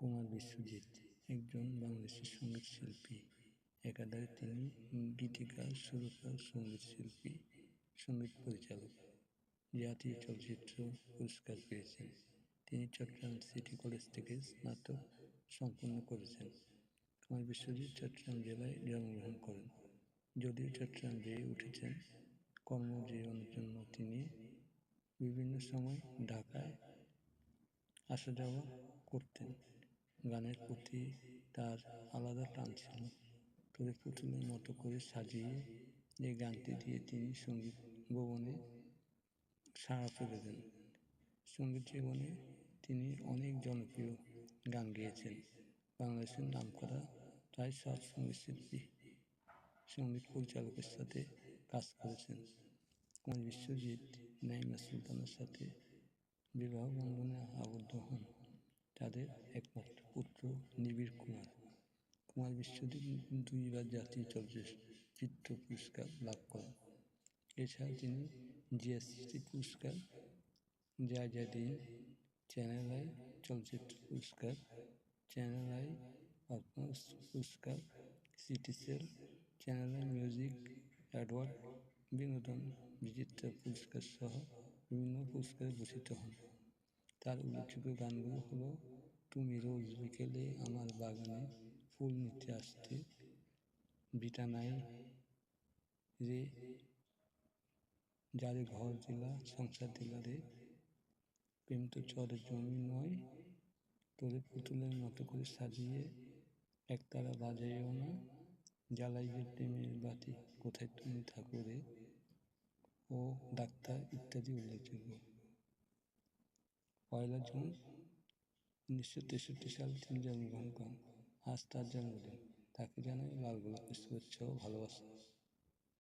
কুমার বিশ্বজিৎ একজন বাংলাদেশী সঙ্গীত শিল্পী। একাধারে তিনি গীতিকার, সুরকার, সঙ্গীত শিল্পী, সঙ্গীত পরিচালক। জাতীয় চলচ্চিত্র পুরস্কার পেয়েছেন। তিনি চট্টগ্রাম সিটি কলেজ থেকে স্নাতক সম্পন্ন করেছেন। কুমার বিশ্বজিৎ চট্টগ্রাম জেলায় জন্মগ্রহণ করেন। যদিও চট্টগ্রাম বেড়ে উঠেছেন, কর্মজীবনের জন্য তিনি বিভিন্ন সময় ঢাকায় আসা যাওয়া করতেন। গানের প্রতি তার আলাদা টান ছিল। তবে পুতুলের মতো করে সাজিয়ে এই গানটি দিয়ে তিনি সঙ্গীত ভুবনে সাড়া ফেলে দেন। সঙ্গীত জীবনে তিনি অনেক জনপ্রিয় গান গেয়েছেন। বাংলাদেশের নামকরা প্রায় সব সঙ্গীতশিল্পী, সঙ্গীত পরিচালকের সাথে কাজ করেছেন। কুমার বিশ্বজিৎ নাইমা সুলতানের সাথে বিবাহ বন্ধনে আবদ্ধ হন। তাদের একমাত্র পুত্র নিবিড় কুমার। কুমার বিশ্বজিৎ দুইবার জাতীয় চলচ্চিত্র পুরস্কার লাভ করেন। এছাড়া তিনি জিএসটি পুরস্কার, জায়জাদিন, চ্যানেল আই চলচ্চিত্র পুরস্কার, চ্যানেল আই পারফরমেন্স পুরস্কার, Citycell, channel I music award, বিনোদন বিচিত্রা পুরস্কার সহ বিভিন্ন পুরস্কারে ভূষিত হন। তার উল্লেখযোগ্য গানগুলো হলো তুমি রোজ বিকেলে আমার বাগানে ফুল নিতে আসতে, বিটা নাই রে, যারে ঘর দিলা সংসার দিলা রে, প্রেম তো চরের জমি নয়, তোরে পুতুলের মতো করে সাজিয়ে একতারা বাজাইও না, জ্বালাই যে প্রেমের বাতি কোথায় তুমি থাকো রে, ও ডাক্তার ইত্যাদি উল্লেখযোগ্য। 1 জুন 1963 সালে তিনি জন্মগ্রহণ করেন। আজ তার জন্মদিন। তাকে জানাই লাল গোলাপের শুভেচ্ছা ও ভালোবাসা।